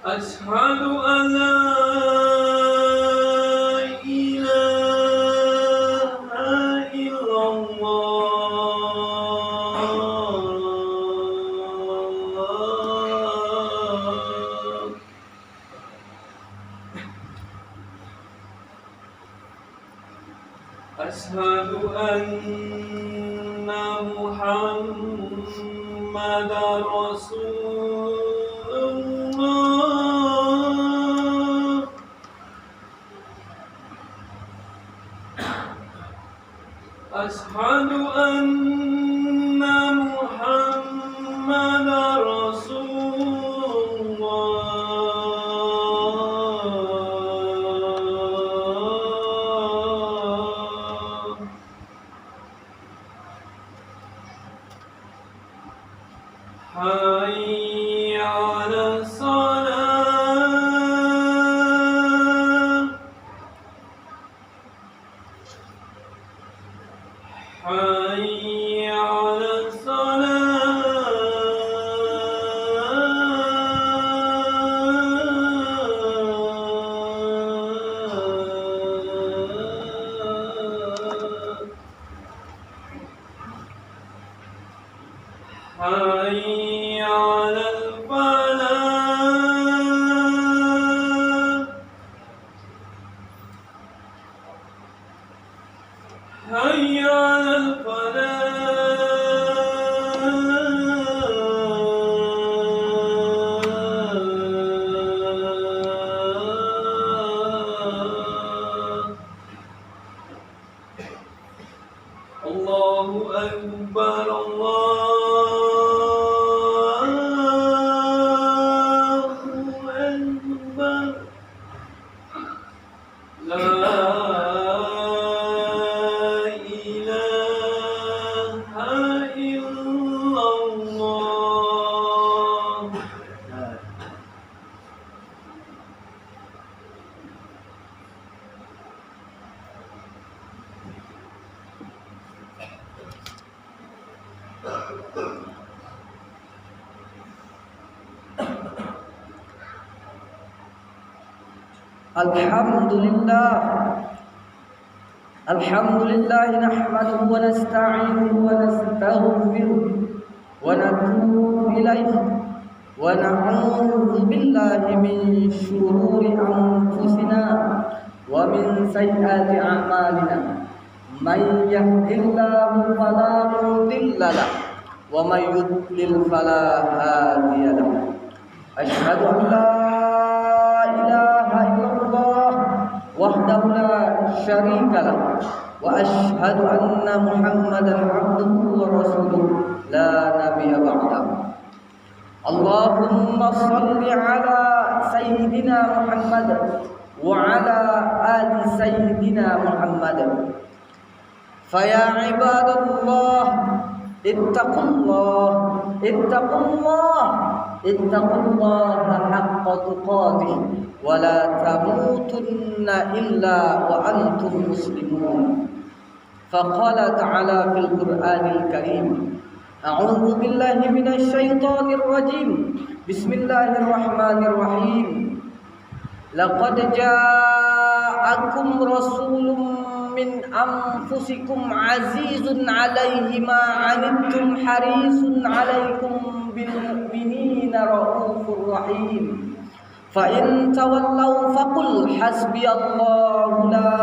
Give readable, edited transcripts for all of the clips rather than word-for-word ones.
أشهد أن لا إله إلا الله. أشهد أن محمدا رسول الله. أشهد أن محمدا رسول الله. حي على الصلاة. حي على الصلاة. حي على الفلاح. حي على الفلاح. الله أكبر الله أكبر. لا إله إلا الله. Alhamdulillah nahmaduhu wa nasta'inuhu wa nastaghfiruh wa natubu ilaihi wa na'udzu billahi min shururi anfusina wa min sayyiati a'malina. Man yahdihillahu fala mudilla lahu wa man yudlil fala hadiya lahu. Asyhadu an la ilaha illallah wahdahu la syarika lah wa asyhadu anna Muhammadan abduhu wa rasuluh la nabiyya ba'dahu. Allahumma shalli ala sayyidina Muhammad wa ala ali sayyidina Muhammad. Faya ibadallah ittaqullah haqqa tuqatih wa la tamutunna illa wa antum muslimun. Faqala ta'ala fil Qur'anil Karim, a'udzu billahi minasy syaithanir rajim. Bismillahirrahmanirrahim. Laqad ja'akum rasulun min anfusikum azizun 'alaihi ma 'anittum harisun 'alaikum bil mu'minina raufur rahim. Fa in tawallaw faqul hasbiyallahu la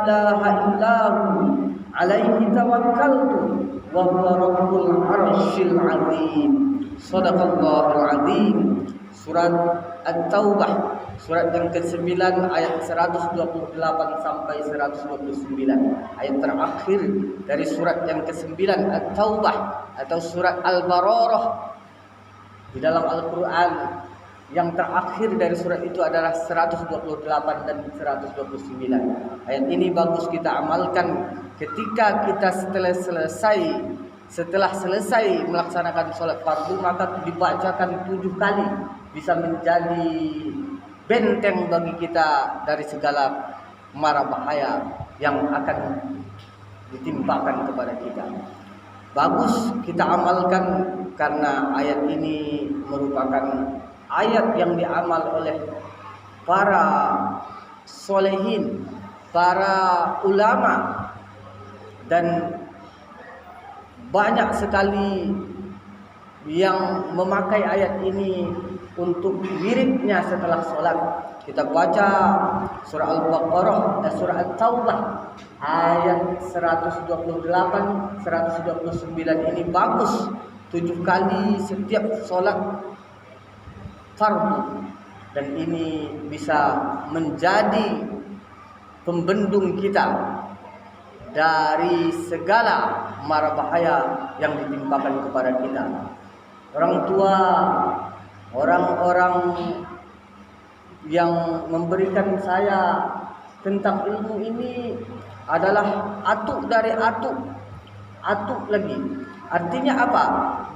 ilaha illahu 'alaihi tawakkaltu wa huwa rabbul 'arsyil 'azim. Shadaqallahul 'azim. Surat At-Taubah, surat yang ke-9 ayat 128 sampai 129. Ayat terakhir dari surat yang ke-9 At-Taubah atau surat Al-Baqarah di dalam Al-Qur'an. Yang terakhir dari surat itu adalah 128 dan 129. Ayat ini bagus kita amalkan ketika kita setelah selesai melaksanakan sholat fardu, maka dibacakan 7 kali, bisa menjadi benteng bagi kita dari segala mara bahaya yang akan ditimpakan kepada kita. Bagus kita amalkan karena ayat ini merupakan ayat yang diamal oleh para solehin, para ulama, dan banyak sekali yang memakai ayat ini untuk wiridnya setelah sholat. Kita baca surah Al-Baqarah dan surah At-Taubah ayat 128, 129 ini bagus 7 kali setiap sholat fardu, dan ini bisa menjadi pembendung kita dari segala mara bahaya yang ditimpakan kepada kita. Orang tua, orang-orang yang memberikan saya tentang ilmu ini adalah atuk dari atuk lagi. Artinya apa?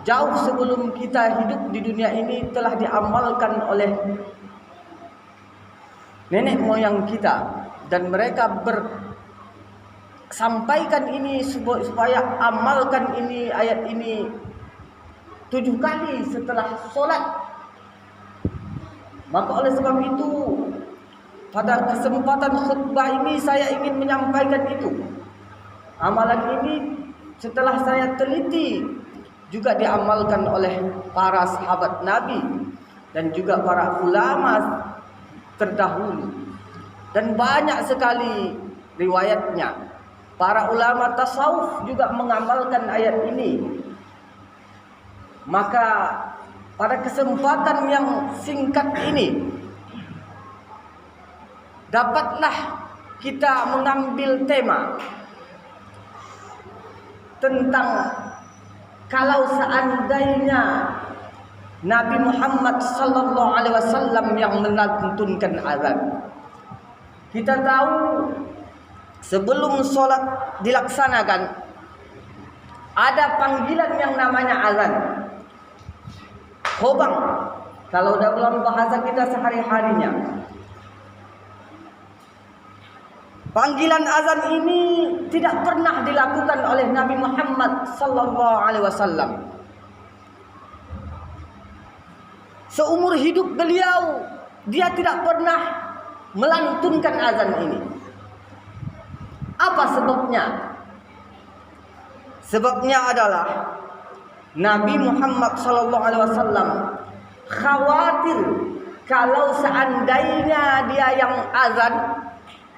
Jauh sebelum kita hidup di dunia ini telah diamalkan oleh nenek moyang kita, dan mereka sampaikan ini supaya amalkan ini, ayat ini 7 kali setelah sholat. Maka oleh sebab itu, pada kesempatan khutbah ini saya ingin menyampaikan itu. Amalan ini setelah saya teliti juga diamalkan oleh para sahabat Nabi dan juga para ulama terdahulu, dan banyak sekali riwayatnya. Para ulama tasawuf juga mengamalkan ayat ini. Maka pada kesempatan yang singkat ini dapatlah kita mengambil tema tentang kalau seandainya Nabi Muhammad sallallahu alaihi wasallam yang melantunkan azan. Kita tahu sebelum sholat dilaksanakan ada panggilan yang namanya azan. Khobang kalau dalam bahasa kita sehari-harinya. Panggilan azan ini tidak pernah dilakukan oleh Nabi Muhammad sallallahu alaihi wasallam. Seumur hidup beliau dia tidak pernah melantunkan azan ini. Apa sebabnya? Sebabnya adalah Nabi Muhammad sallallahu alaihi wasallam khawatir kalau seandainya dia yang azan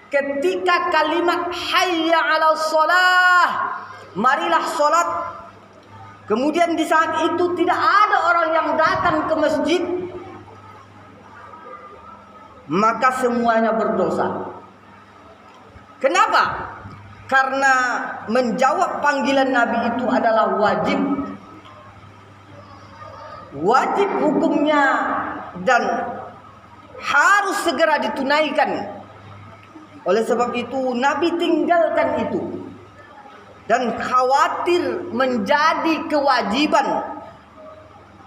ketika kalimat hayya 'alas shalah, marilah salat, kemudian di saat itu tidak ada orang yang datang ke masjid, maka semuanya berdosa. Kenapa? Karena menjawab panggilan Nabi itu adalah wajib. Wajib hukumnya dan harus segera ditunaikan. Oleh sebab itu Nabi tinggalkan itu dan khawatir menjadi kewajiban,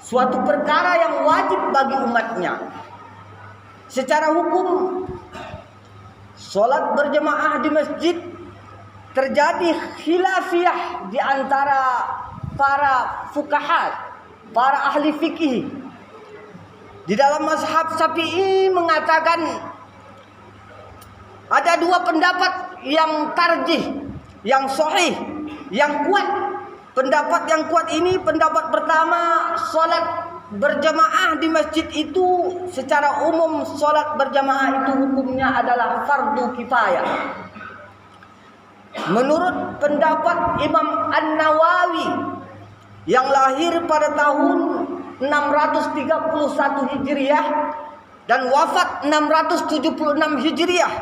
suatu perkara yang wajib bagi umatnya. Secara hukum salat berjemaah di masjid terjadi khilafiyah di antara para fuqaha, para ahli fikih. Di dalam mazhab Syafi'i mengatakan ada 2 pendapat yang tarjih, yang sahih, yang kuat. Pendapat yang kuat ini, pendapat pertama, salat berjamaah di masjid itu secara umum, salat berjamaah itu hukumnya adalah fardu kifayah. Menurut pendapat Imam An-Nawawi yang lahir pada tahun 631 Hijriah dan wafat 676 Hijriah,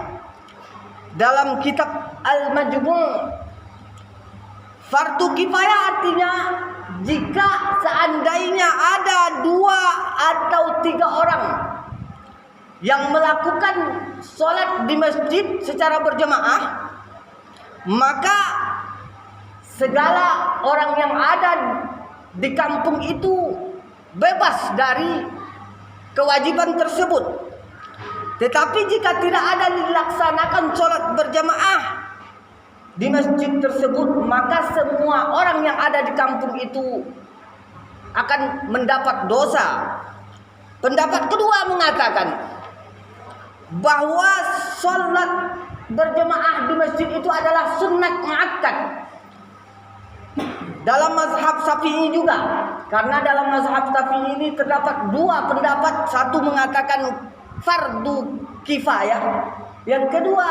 dalam kitab Al-Majmu', fardu kifayah artinya jika seandainya ada 2 atau 3 orang yang melakukan sholat di masjid secara berjamaah, maka segala orang yang ada di kampung itu bebas dari kewajiban tersebut. Tetapi jika tidak ada dilaksanakan sholat berjamaah di masjid tersebut, maka semua orang yang ada di kampung itu akan mendapat dosa. Pendapat kedua mengatakan bahwa sholat berjemaah di masjid itu adalah sunnat muakkad. Dalam mazhab Syafi'i juga, karena dalam mazhab Syafi'i ini terdapat dua pendapat, satu mengatakan fardu kifayah, yang kedua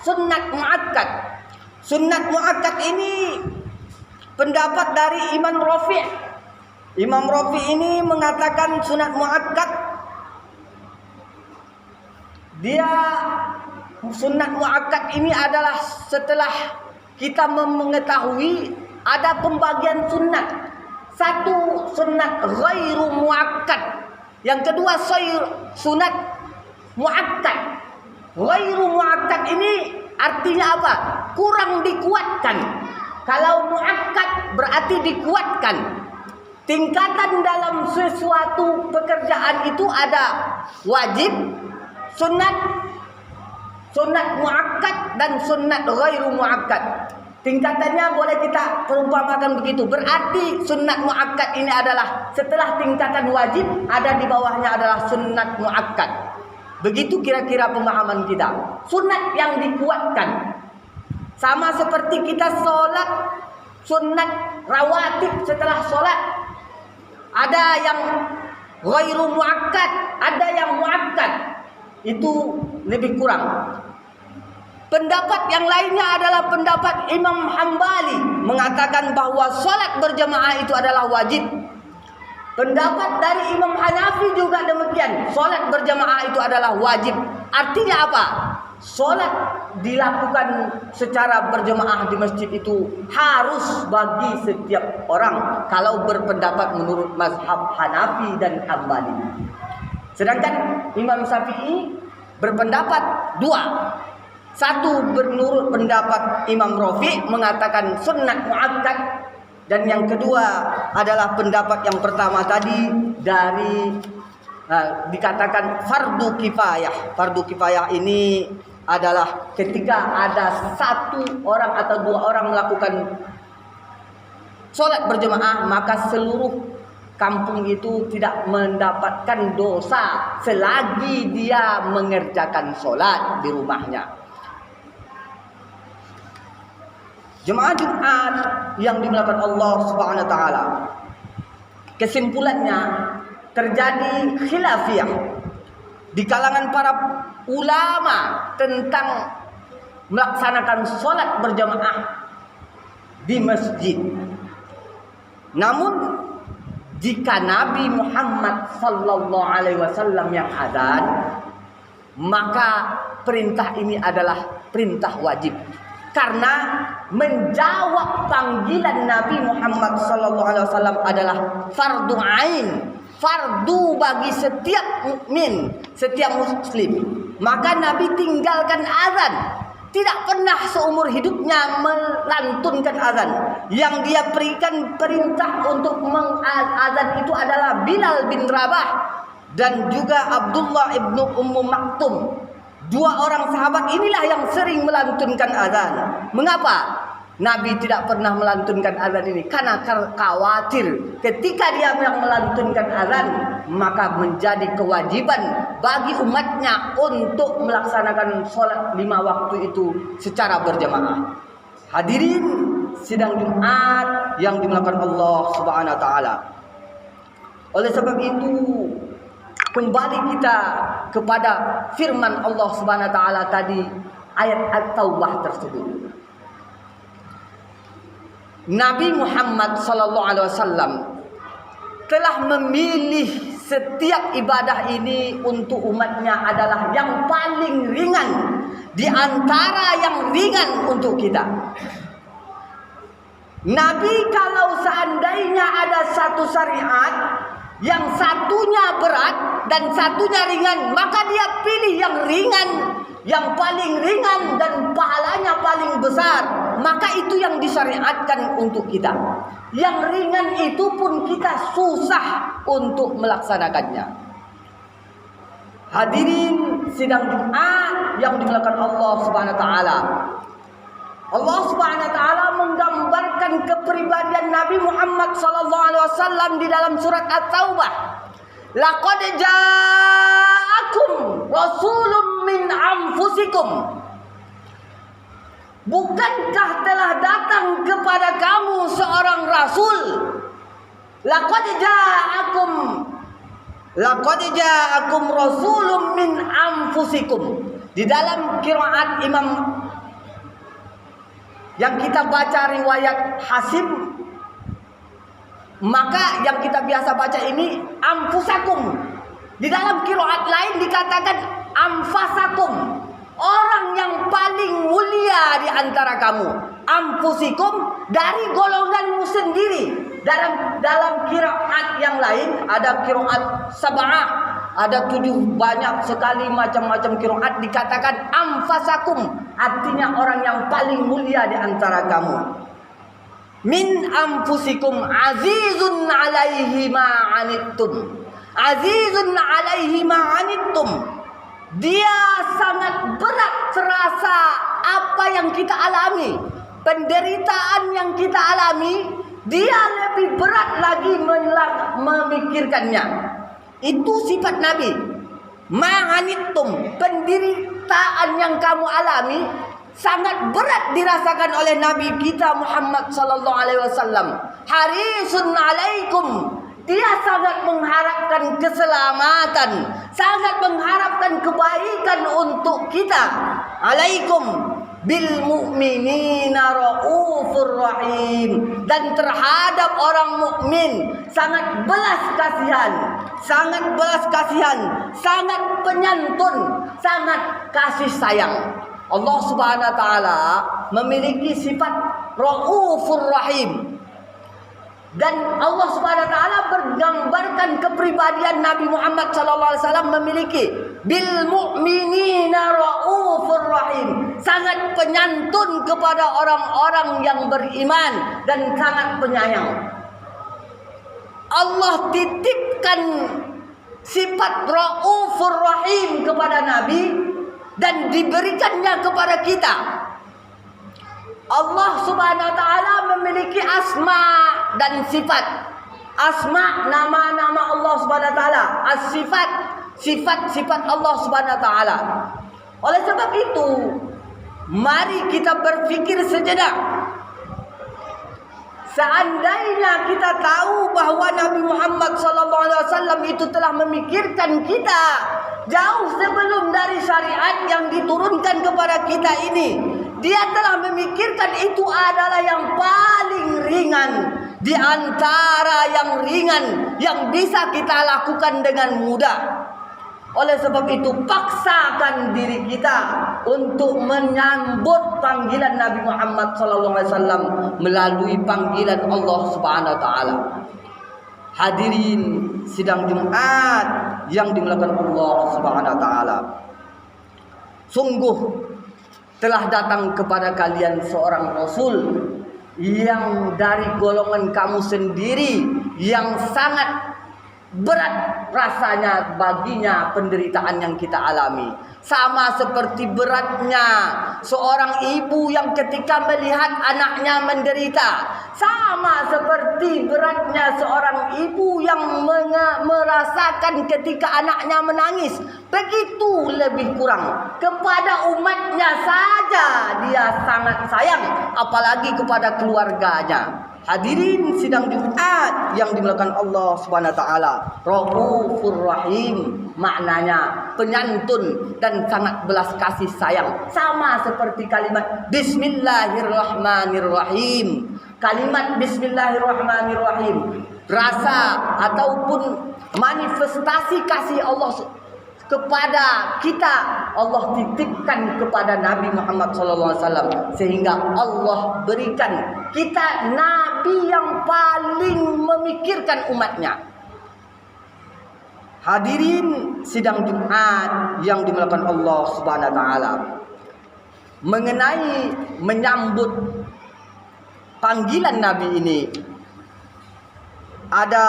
sunnat muakkad. Sunnat muakkad ini pendapat dari Imam Rafi'. Imam Rafi' ini mengatakan sunat muakkad, dia sunat muakkad ini adalah setelah kita mengetahui ada pembagian sunat. Satu sunat ghairu muakkad, yang kedua sunat muakkad. Ghairu muakkad ini artinya apa? Kurang dikuatkan. Kalau muakkad berarti dikuatkan. Tingkatan dalam sesuatu pekerjaan itu ada wajib, sunat muakkad dan sunat ghairu muakkad. Tingkatannya boleh kita perumpamakan begitu. Berarti sunat muakkad ini adalah setelah tingkatan wajib, ada di bawahnya adalah sunat muakkad. Begitu kira-kira pemahaman kita. Sunat yang dikuatkan. Sama seperti kita sholat sunat rawatib setelah sholat. Ada yang ghairu muakkad, ada yang muakkad. Itu lebih kurang. Pendapat yang lainnya adalah pendapat Imam Hambali, mengatakan bahwa sholat berjamaah itu adalah wajib. Pendapat dari Imam Hanafi juga demikian, sholat berjamaah itu adalah wajib. Artinya apa? Sholat dilakukan secara berjamaah di masjid itu harus bagi setiap orang, kalau berpendapat menurut mazhab Hanafi dan Hambali. Sedangkan Imam Syafi'i berpendapat dua. Satu menurut pendapat Imam Rafi' mengatakan sunnat muakkad, dan yang kedua adalah pendapat yang pertama tadi dari dikatakan fardu kifayah. Fardu kifayah ini adalah ketika ada satu orang atau dua orang melakukan sholat berjemaah, maka seluruh kampung itu tidak mendapatkan dosa selagi dia mengerjakan sholat di rumahnya. Jemaah Jumat yang dimuliakan Allah Subhanahu wa taala, kesimpulannya terjadi khilafiyah di kalangan para ulama tentang melaksanakan sholat berjamaah di masjid. Namun jika Nabi Muhammad sallallahu alaihi wasallam yang adzan, maka perintah ini adalah perintah wajib. Karena menjawab panggilan Nabi Muhammad sallallahu alaihi wasallam adalah fardu ain, fardu bagi setiap mukmin, setiap muslim. Maka Nabi tinggalkan azan, tidak pernah seumur hidupnya melantunkan azan. Yang dia berikan perintah untuk mengazan itu adalah Bilal bin Rabah dan juga Abdullah ibnu Ummu Maktum. Dua orang sahabat inilah yang sering melantunkan azan. Mengapa Nabi tidak pernah melantunkan azan ini? Karena khawatir ketika dia melantunkan azan, maka menjadi kewajiban bagi umatnya untuk melaksanakan sholat 5 waktu itu secara berjamaah. Hadirin sidang Jumat yang dimuliakan Allah Subhanahu wa taala. Oleh sebab itu, kembali kita kepada firman Allah Subhanahu wa taala tadi, ayat At-Taubah tersebut. Nabi Muhammad sallallahu alaihi wasallam telah memilih setiap ibadah ini untuk umatnya adalah yang paling ringan di antara yang ringan untuk kita. Nabi kalau seandainya ada satu syariat yang satunya berat dan satunya ringan, maka dia pilih yang ringan, yang paling ringan dan pahalanya paling besar. Maka itu yang disyariatkan untuk kita. Yang ringan itu pun kita susah untuk melaksanakannya. Hadirin sidang Jumat yang dimuliakan Allah Subhanahu wa taala. Allah Subhanahu wa taala menggambarkan kepribadian Nabi Muhammad sallallahu alaihi wasallam di dalam surat At-Taubah. Laqad ja'akum rasulun min anfusikum. Bukankah telah datang kepada kamu seorang rasul? Laqad ja'akum rasulun min anfusikum. Di dalam qiraat Imam yang kita baca riwayat Hasim, maka yang kita biasa baca ini anfusakum. Di dalam qiraat lain dikatakan anfasakum. Orang yang paling mulia di antara kamu. Anfusikum, dari golonganmu sendiri. Dalam qiraat yang lain ada qiraat sab'ah, ada 7 banyak sekali macam-macam qiraat dikatakan anfasakum, artinya orang yang paling mulia di antara kamu. Min anfusikum azizun alaihi ma anittum. Azizun alaihi ma anittum. Dia sangat berat terasa apa yang kita alami, penderitaan yang kita alami, dia lebih berat lagi memikirkannya. Itu sifat Nabi. Ma'anittum, penderitaan yang kamu alami sangat berat dirasakan oleh Nabi kita Muhammad sallallahu alaihi wasallam. Harisun alaikum. Dia sangat mengharapkan keselamatan, sangat mengharapkan kebaikan untuk kita. Alaikum bil mu'minina raufur rahim. Dan terhadap orang mukmin sangat belas kasihan, sangat penyantun, sangat kasih sayang. Allah Subhanahu wa taala memiliki sifat raufur rahim. Dan Allah Subhanahu wa taala bergambarkan kepribadian Nabi Muhammad sallallahu alaihi wasallam memiliki bil mu'minina raufur rahim, sangat penyantun kepada orang-orang yang beriman dan sangat penyayang. Allah titipkan sifat raufur rahim kepada Nabi dan diberikannya kepada kita. Allah Subhanahu wa taala memiliki asma dan sifat. Asma, nama-nama Allah Subhanahu wa taala. As-sifat, sifat-sifat Allah Subhanahu wa taala. Oleh sebab itu, mari kita berfikir sejenak. Seandainya kita tahu bahwa Nabi Muhammad SAW itu telah memikirkan kita jauh sebelum dari syariat yang diturunkan kepada kita ini, dia telah memikirkan itu adalah yang paling ringan di antara yang ringan yang bisa kita lakukan dengan mudah. Oleh sebab itu, paksakan diri kita untuk menyambut panggilan Nabi Muhammad SAW melalui panggilan Allah Subhanahu wa taala. Hadirin sidang Jumat yang dimuliakan Allah Subhanahu wa taala. Sungguh telah datang kepada kalian seorang rasul yang dari golongan kamu sendiri, yang sangat berat rasanya baginya penderitaan yang kita alami. Sama seperti beratnya seorang ibu yang ketika melihat anaknya menderita. Sama seperti beratnya seorang ibu yang merasakan ketika anaknya menangis. Begitu lebih kurang kepada umatnya saja dia sangat sayang, apalagi kepada keluarganya. Hadirin sidang Jumat yang dimuliakan Allah Subhanahu wa taala. Raufur Rahim maknanya penyantun dan sangat belas kasih sayang. Sama seperti kalimat Bismillahirrahmanirrahim. Kalimat Bismillahirrahmanirrahim, rasa ataupun manifestasi kasih Allah kepada kita, Allah titipkan kepada Nabi Muhammad SAW, sehingga Allah berikan kita Nabi yang paling memikirkan umatnya. Hadirin sidang Jumat yang dimuliakan Allah Subhanahu wa taala, mengenai menyambut panggilan Nabi ini, ada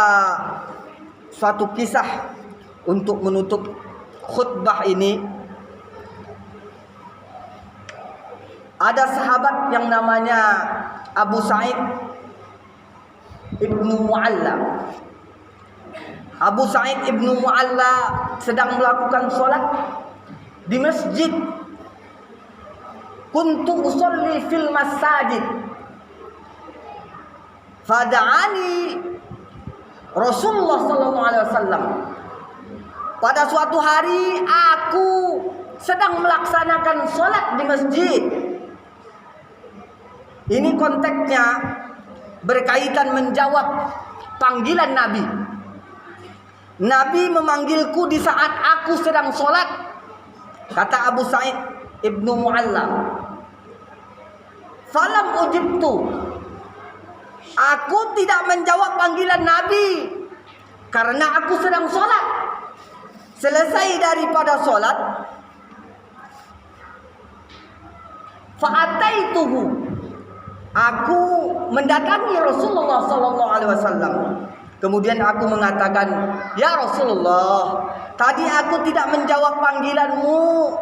suatu kisah untuk menutup khutbah ini. Ada sahabat yang namanya Abu Sa'id Ibnu Mu'alla. Abu Sa'id ibnu Mu'alla sedang melakukan sholat di masjid. Kuntu usolli fil masajid fada'ani Rasulullah sallallahu alaihi wasallam. Pada suatu hari aku sedang melaksanakan sholat di masjid. Ini konteksnya berkaitan menjawab panggilan Nabi. Nabi memanggilku di saat aku sedang sholat. Kata Abu Sa'id ibnu Mu'alla, falam ujibtu, aku tidak menjawab panggilan Nabi karena aku sedang sholat. Selesai daripada sholat, fa'ataituhu, aku mendatangi Rasulullah sallallahu alaihi wasallam. Kemudian aku mengatakan, ya Rasulullah, tadi aku tidak menjawab panggilanmu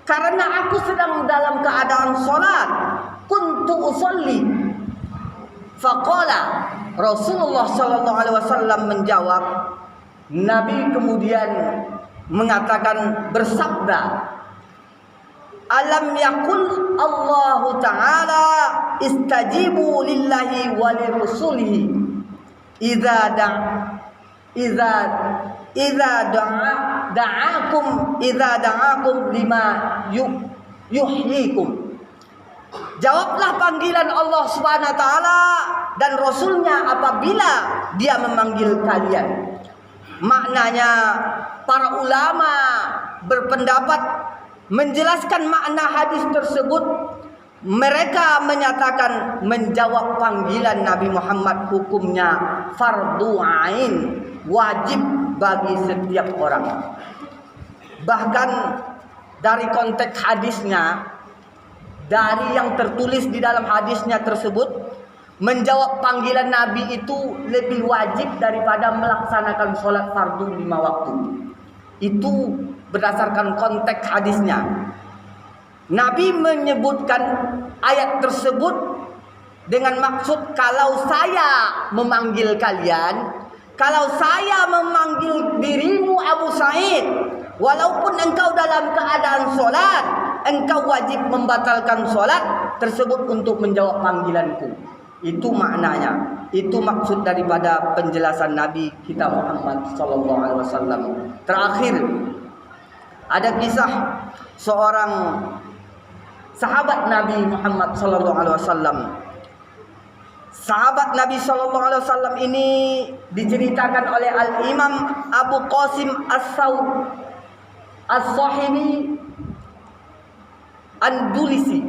karena aku sedang dalam keadaan sholat. Kuntu usolli. Faqala, Rasulullah sallallahu alaihi wasallam menjawab. Nabi kemudian mengatakan, bersabda, alam yakul Allahu ta'ala istajibu lillahi wa lirasulihi idza da'akum lima yuhyikum. Jawablah panggilan Allah Subhanahu wa taala dan Rasulnya apabila dia memanggil kalian. Maknanya para ulama berpendapat menjelaskan makna hadis tersebut. Mereka menyatakan menjawab panggilan Nabi Muhammad hukumnya fardu ain, wajib bagi setiap orang. Bahkan dari konteks hadisnya, dari yang tertulis di dalam hadisnya tersebut, menjawab panggilan Nabi itu lebih wajib daripada melaksanakan sholat fardu 5 waktu. Itu berdasarkan konteks hadisnya. Nabi menyebutkan ayat tersebut dengan maksud, kalau saya memanggil kalian, kalau saya memanggil dirimu Abu Sa'id, walaupun engkau dalam keadaan sholat, engkau wajib membatalkan sholat tersebut untuk menjawab panggilanku. Itu maknanya. Itu maksud daripada penjelasan Nabi kita Muhammad sallallahu alaihi wasallam. Terakhir, ada kisah seorang sahabat Nabi Muhammad sallallahu alaihi wasallam. Sahabat Nabi sallallahu alaihi wasallam ini diceritakan oleh Al-Imam Abu Qasim As-Sahibi Andulisi.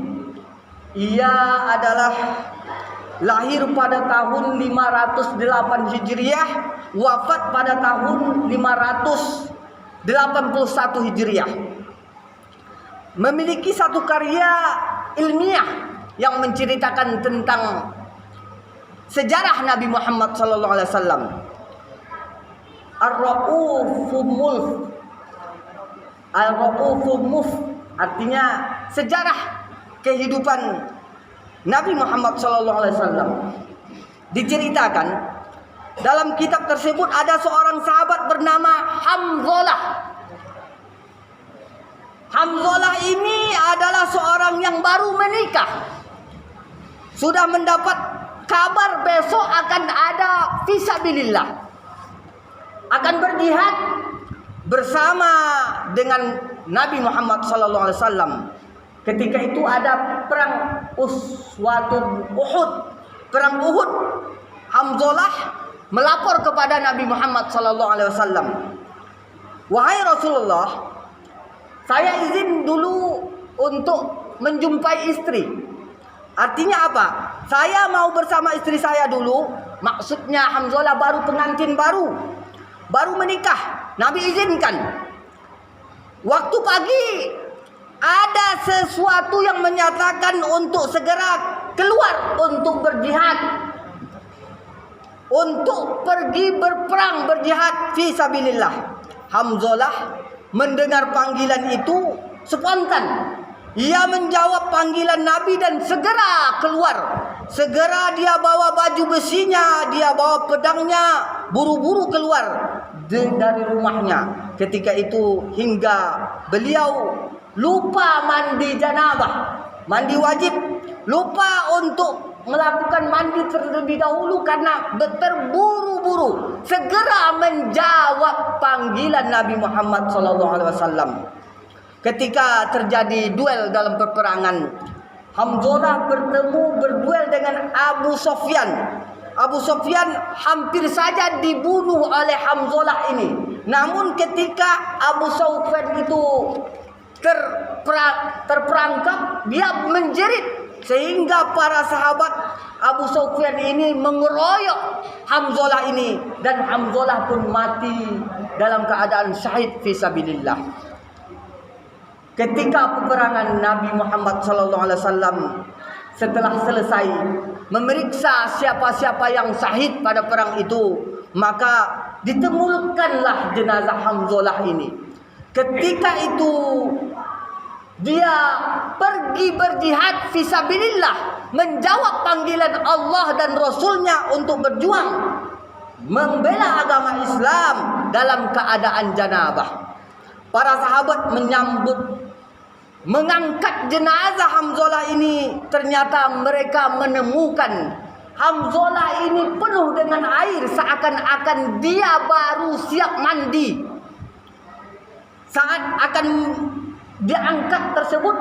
Ia adalah lahir pada tahun 508 Hijriah, wafat pada tahun 581 Hijriah. Memiliki satu karya ilmiah yang menceritakan tentang sejarah Nabi Muhammad sallallahu alaihi wasallam. Ar-Ra'uful Muf, artinya sejarah kehidupan Nabi Muhammad sallallahu alaihi wasallam. Diceritakan dalam kitab tersebut ada seorang sahabat bernama Hamzalah. Hamzalah ini adalah seorang yang baru menikah. Sudah mendapat kabar besok akan ada fisabilillah, akan berjihad bersama dengan Nabi Muhammad sallallahu alaihi wasallam. Ketika itu ada perang Uhud. Perang Uhud. Hamzalah melapor kepada Nabi Muhammad sallallahu alaihi wasallam, "Wahai Rasulullah, saya izin dulu untuk menjumpai istri." Artinya apa? Saya mau bersama istri saya dulu. Maksudnya Hamzalah baru pengantin baru menikah. Nabi izinkan. Waktu pagi ada sesuatu yang menyatakan untuk segera keluar untuk berjihad, untuk pergi berperang, berjihad fi sabilillah. Hamzalah mendengar panggilan itu spontan. Ia menjawab panggilan Nabi dan segera keluar. Segera dia bawa baju besinya, dia bawa pedangnya, buru-buru keluar dari rumahnya ketika itu hingga beliau lupa mandi janabah, mandi wajib, lupa untuk melakukan mandi terlebih dahulu karena terburu-buru segera menjawab panggilan Nabi Muhammad SAW. Ketika terjadi duel dalam peperangan, Hamzah berduel dengan Abu Sufyan. Abu Sufyan hampir saja dibunuh oleh Hamzah ini. Namun ketika Abu Sufyan itu terperangkap, dia menjerit sehingga para sahabat Abu Sufyan ini mengeroyok Hamzah ini, dan Hamzah pun mati dalam keadaan syahid fisabilillah. Ketika peperangan, Nabi Muhammad SAW setelah selesai memeriksa siapa-siapa yang syahid pada perang itu, maka ditemukanlah jenazah Hamzah ini. Ketika itu dia pergi berjihad fisabilillah, menjawab panggilan Allah dan Rasulnya untuk berjuang membela agama Islam dalam keadaan janabah. Para sahabat mengangkat jenazah Hamzah ini. Ternyata mereka menemukan Hamzah ini penuh dengan air, seakan-akan dia baru siap mandi. Saat akan diangkat tersebut,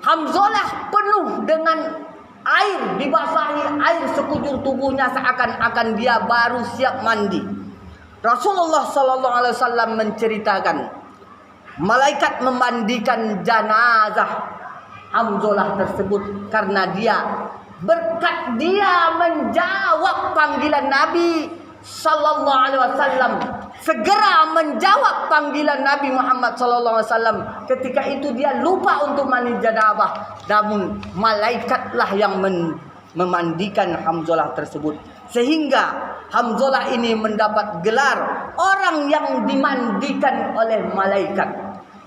Hamzah penuh dengan air, dibasahi air sekujur tubuhnya, seakan-akan dia baru siap mandi. Rasulullah SAW menceritakan, malaikat memandikan jenazah Hamzah tersebut karena berkat dia menjawab panggilan Nabi SAW, segera menjawab panggilan Nabi Muhammad SAW. Ketika itu dia lupa untuk mandi janabah, namun malaikatlah yang memandikan Hamzah tersebut, sehingga Hamzah ini mendapat gelar orang yang dimandikan oleh malaikat.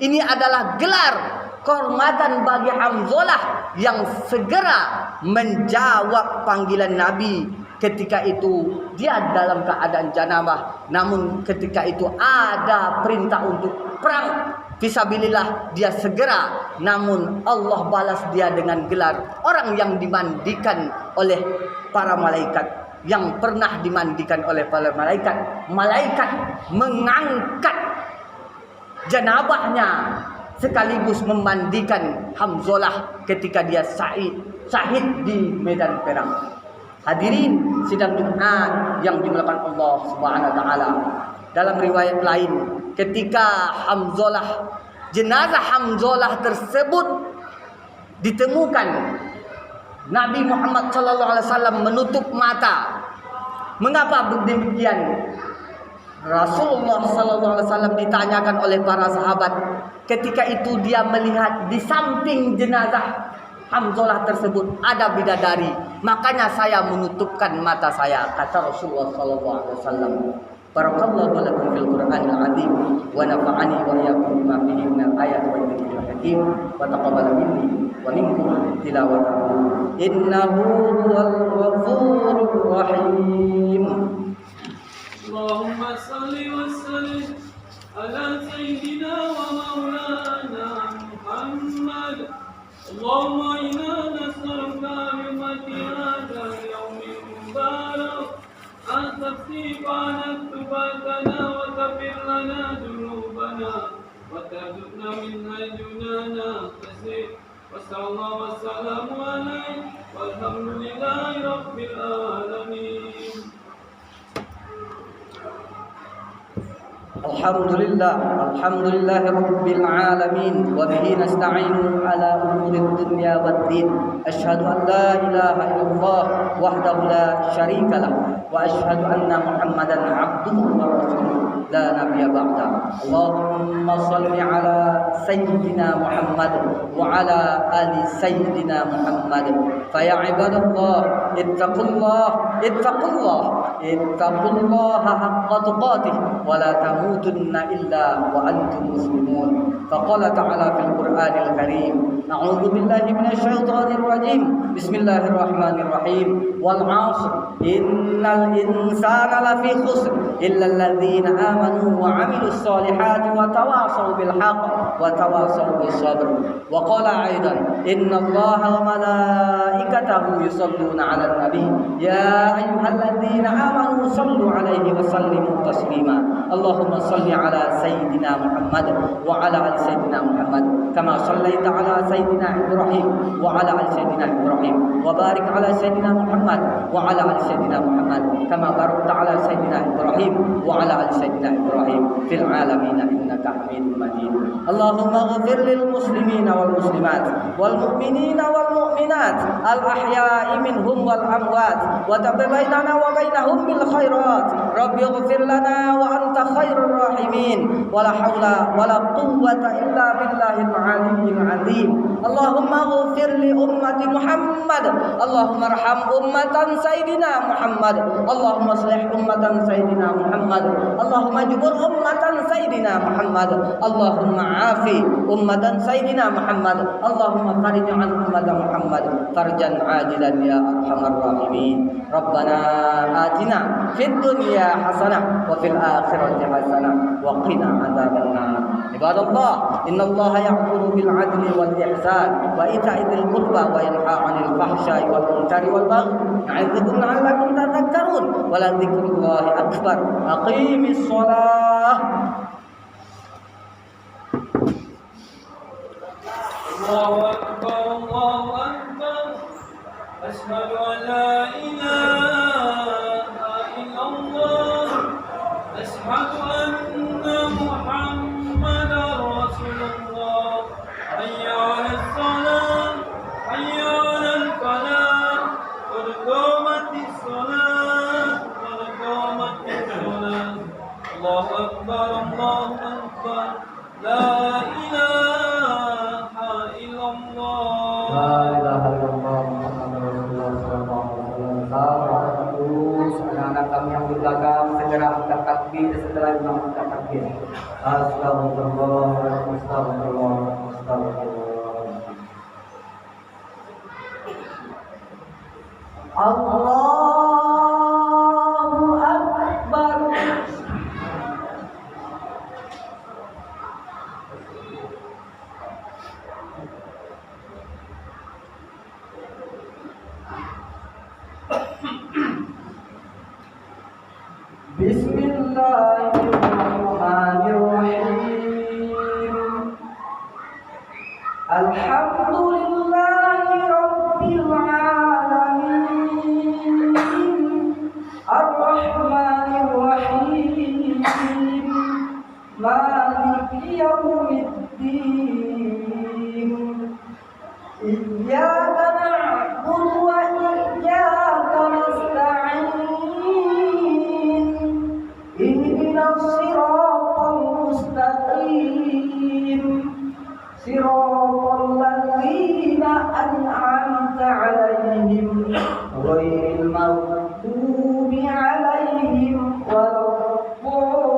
Ini adalah gelar kehormatan bagi Hamzah yang segera menjawab panggilan Nabi. Ketika itu dia dalam keadaan janabah, namun ketika itu ada perintah untuk perang fisabilillah, dia segera, namun Allah balas dia dengan gelar orang yang dimandikan oleh para malaikat. Yang pernah dimandikan oleh para malaikat. Malaikat mengangkat janabahnya sekaligus memandikan Hamzah ketika dia syahid di medan perang. Hadirin sidang Jumat yang dimuliakan Allah Subhanahu wa taala. Dalam riwayat lain, ketika jenazah Hamzah tersebut ditemukan, Nabi Muhammad SAW menutup mata. Mengapa demikian? Rasulullah SAW ditanyakan oleh para sahabat. Ketika itu dia melihat di samping jenazah Hamzah tersebut ada bidadari. Makanya saya menutupkan mata saya, kata Rasulullah SAW. Barakallahu lakum fil Qur'anil azim wa nafa'ani wa iyyakum bima fihi minal ayati wa dzikril hakim wa taqabbal minni wa minkum tilawatahu innahu huwal ghafurur rahim. Allahumma salli wa sallim ala sayyidina wa maulana Muhammad. Allahumma inna nas'aluka bi hurmati hadzal yawmil mubarak أن تغفر عنا ذنوبنا وتغفر لنا ذنوبنا وترزقنا من حيث لا نحتسب وصلى الله وسلم عليه والحمد لله رب العالمين. Alhamdulillah rabbil alamin wa bihi nasta'inu ala umuri dunya waddin. Asyhadu an la ilaha illallah wahdahu la syarika lah wa asyhadu anna Muhammadan abduhu wa rasuluh la nabiyya ba'da. Allahumma shalli ala sayyidina Muhammad wa ala ali sayyidina Muhammad. Fa ya ibadallah ittaqullah ittaqullaha haqqa tuqatih wa la tamutunna illa wa antum muslimun. Faqala ta'ala fil Qur'anil Karim, a'udzu billahi minasyaitonir rajim. Bismillahirrahmanirrahim. Wal 'ashr innal insana lafi khusr illa alladzina amanu wa 'amilus solihati wa tawasaw bil haqq wa tawasaw bis sabr. Wa qala aidan innallaha wa malaikatahu yusholluna 'alan nabi ya ayyuhalladzina amanu shallu 'alaihi wa sallimu taslima. Allahumma shalli 'ala sayyidina Muhammad wa 'ala ali sayyidina Muhammad kama shallaita 'ala sayyidina Ibrahim wa 'ala ali sayyidina Ibrahim wa barik 'ala sayyidina Muhammad wa 'ala ali sayyidina Muhammad kama barakta 'ala sayyidina Ibrahim wa 'ala ali sayyidina Ibrahim fil 'alamin innaka Hamidum Majid. Allahumma ighfir lil muslimina wal muslimat wal mu'minina wal mu'minat al ahya'i minhum wal amwat wa tabi bainana wa bainahum bil khairat. Rabbi ighfir lana wa anta khairur rahimin wa la haula wa la quwwata illa billahil aliyyil azim. Allahumma ighfir li ummati Muhammad. Allahumma arham ummatan sayyidina Muhammad. Allahumma aslih ummatan sayyidina Muhammad. Allahumma jubur ummatan sayyidina Muhammad. Allahumma afi ummatan sayyidina Muhammad. Allahumma farij an ummatan Muhammad farjan ajilan ya arhamar rahimin. Rabbana atina fid dunya hasanah wa fil akhirati hasanah wa qina adzabannar. Ibadallah, innallaha ya'muru bil 'adli wal ihsan wa ita'i dzil qurba wa yanha 'anil fahsya'i wal munkari wal baghi. Ya'idzukum la'allakum tadhakkarun. Wa la dzikrullahi akbar. Aqimis shalah. Allahu akbar, Allahu akbar. Asyhadu an la ilaha illallah. Asyhadu anna Muhammadar Rasulullah. Hayya 'alas salat, hayya 'alal falah. Qad qamatis salat, qad qamatis salat. Allahu akbar, Allahu akbar. La ilaha illallah. La ilaha illallah Muhammadur Rasulullah sallallahu alaihi wasallam. Anak-anak kami yang di belakang segera angkat takbir. Setelah imam angkat takbir, astagfirullah, astagfirullah, astagfirullah. Allahu akbar. Bismillahirrahmanirrahim. Alhamdulillahi rabbil alamin. Ar-Rahmanir Rahim. Maliki yaumiddin. Iyyaka na'budu wa iyyaka nasta'in. Ihdinas siratal mustaqim. Siratal ladzina an'amta 'alaihim ghairil maghdubi 'alaihim waladdallin.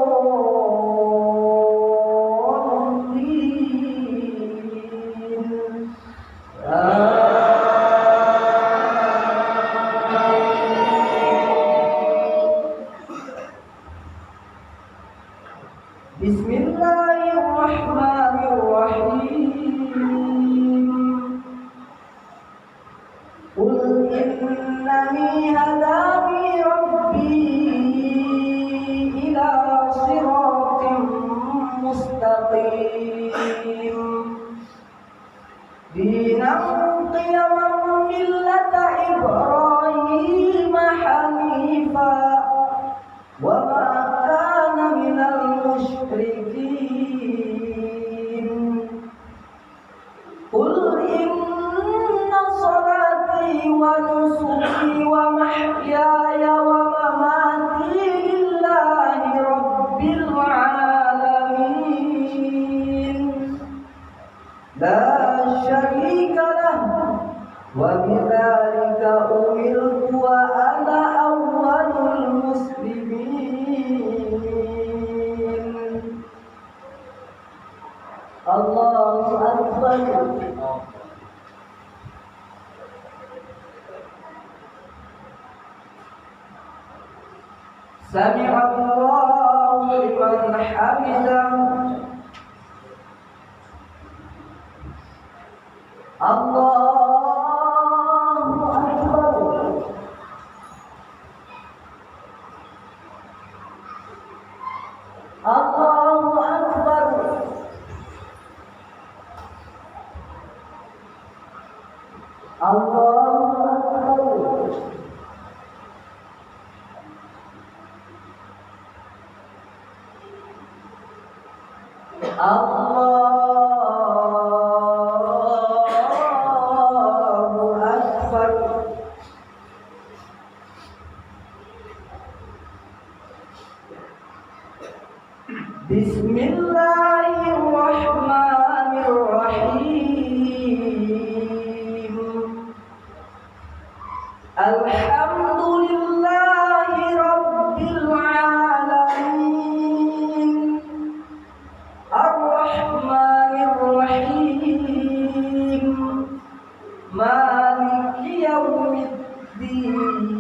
Bismillahirrahmanirrahim. Qul innani hadani rabbi ila siratin mustaqim. Dinan qiyaman millata Ibrahim hanifa wa ma kana minal musyrikin. Qul inna salati wa nusuki wa mahyaya wa mamati lillahi rabbil alamin. La syarika lahu wa bidzalika umirtu wa ana awwalul سمع الله لمن حمده الله أكبر الله أكبر الله أكبر الله أكبر بسم الله الرحمن الرحيم الحمد لله رب العالمين الرحمن الرحيم مالك يوم الدين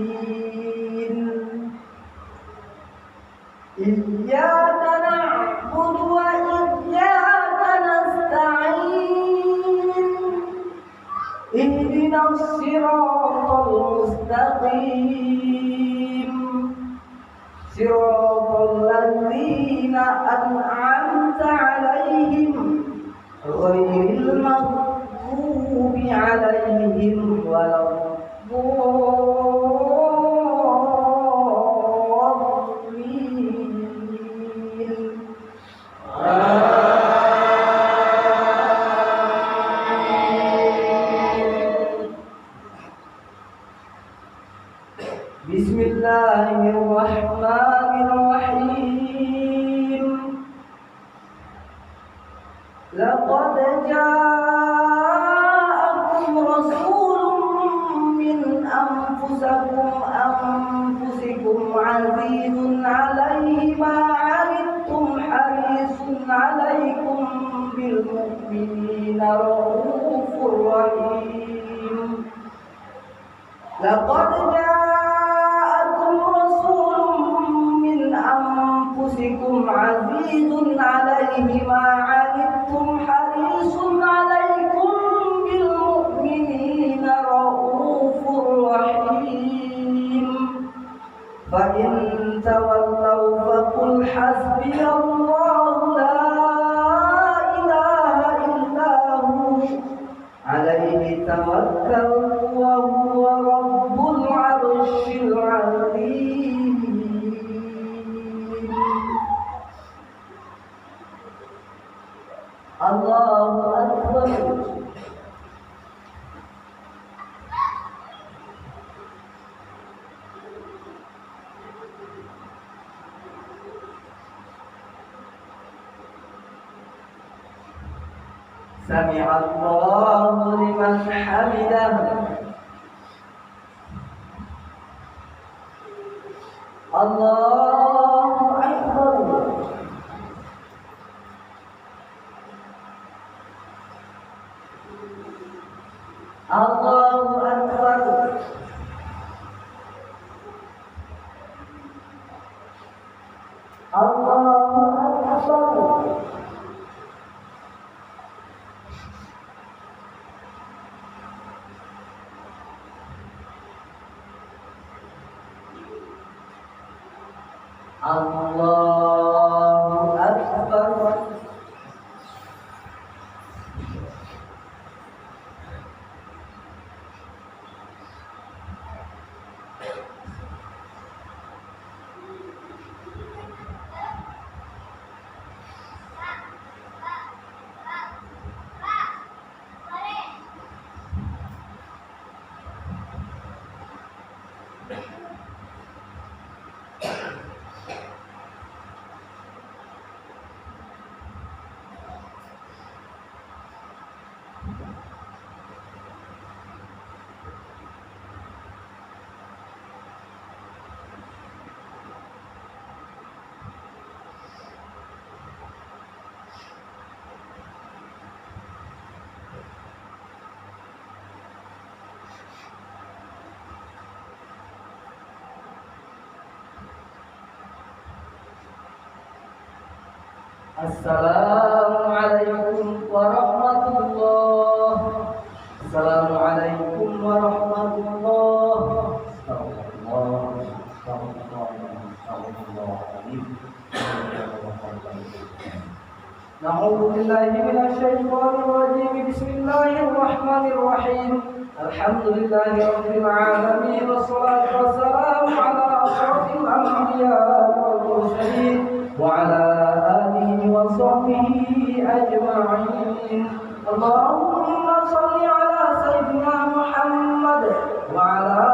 إياك نعبد وإياك نستعين اهدنا الصراط المستقيم صراط الذين أنعمت عليهم غير المغضوب عليهم ولا الضالين. بسم الله الرحمن الرحيم لقد جاءكم رسول من أنفسكم عزيز عليه ما عنتم حريص عليكم بالمؤمنين رؤوف رحيم لقد جاءكم رسول من أنفسكم عزيز عليه ما عنتم حريص عليكم بالمؤمنين رؤوف رحيم فإن تولوا فقل حسبي الله لا إله إلا هو عليه توكلت وهو رب العرش العظيم. الله أكبر. سمع الله لمن حمده الله أكبر. الله أكبر. الله أكبر. الله أكبر. Assalamualaikum warahmatullah. Assalamualaikum warahmatullah. Na'udzu billahi minasyaitonir rajim. Bismillahirrahmanirrahim. Alhamdulillahi rabbil alamin wassalatu wassalamu ala asyrafil anbiya'i wal mursalin wa ala alihi wa sahbihi ajma'in. Allahumma shalli ala sayyidina Muhammad wa ala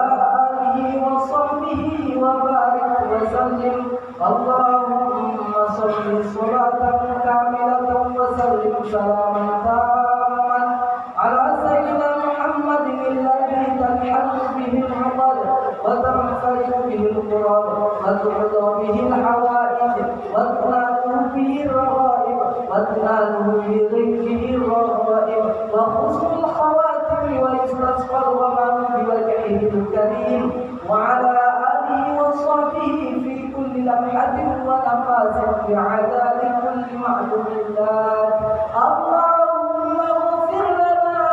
alihi wa sahbihi wa barik wa sallim. Allahumma shalli sholatan kamilatan wa sallim salaman tamman ala sayyidina Muhammadin alladhi tanhalu bihi al-'uqad wa tanfaridu bihi al-qurab wa tu'dha bihi al-hawa'ij wa tunalu bihi al-raghaib wa tunalu bihi al-raghaib wa husnul khawatim wa istasqal wa man biwajhihi al-karim wa ala alihi wa sahbihi fi kulli lamhatin wa nafasin bi'adadi kulli ma'lumillah. Allahumma ighfir lana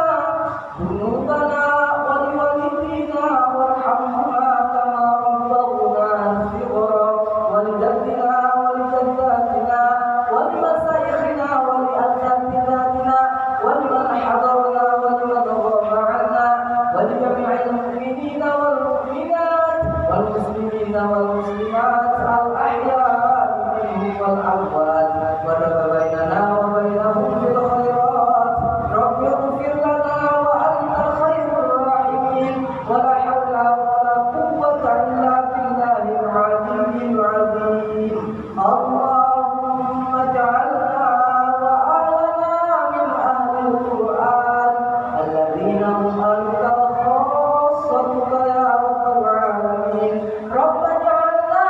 dhunubana wa liwalidina warhamhuma kama rabbawna shighra wa lijaddina wa lijaddatina wa limasayyikhina wa liasatidatina wa liman hadarna wa liman ghaba 'anna wa li jami'il mu'minina wal mu'minat wal muslimina wal muslimat al ahya'i minhum wal amwat wa bainana wa bainahum bil khairat. Rabbi ighfir lana wa anta khairur rahimin wa la hawla wa la quwwata illa billahil aliyyil azim. Allahumma ij'alna wa ahlana min ahlil Qur'an alladhina hum ahluka khassatuka ya rabbal alamin. Rabbana ij'alna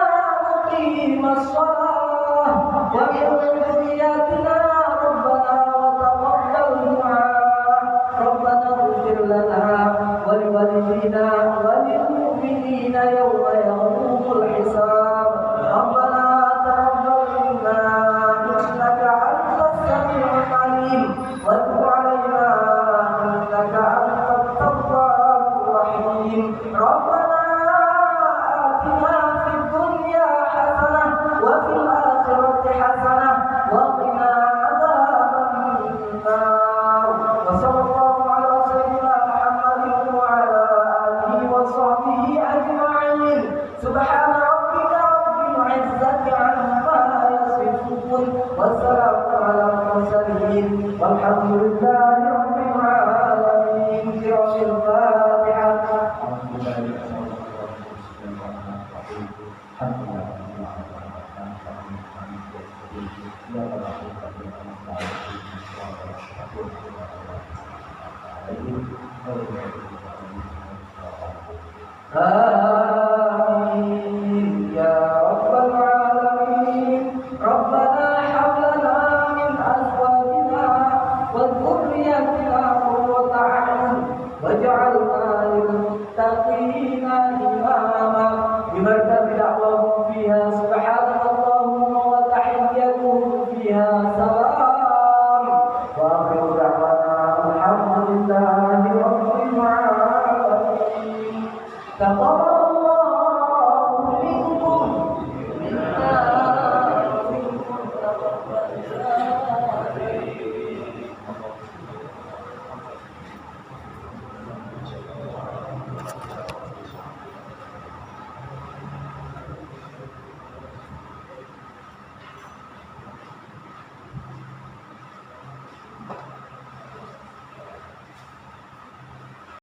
muqimas shalah wa min dhurriyyatina rabbana wa taqabbal du'a. Rabbana ighfir lana wa liwalidina wa lil mu'minina yawma yaqumul hisab. Rabbana taqabbal minna innaka antas samiul 'alim wa tub 'alaina innaka antat tawwabur rahim. Rabbana atina fid dunya hasanah wa fil akhirati hasanah wa qina adzaban nar. Wa sallallahu ala sayyidina Muhammadin wa ala alihi wa sahbihi ajma'in. Subhana rabbika rabbil izzati 'amma yasifun wa salamun ala al-mursalin walhamdulillahi rabbil alamin. Qira'atul Fatihah. Amin ya rabbal alamin. Rabbana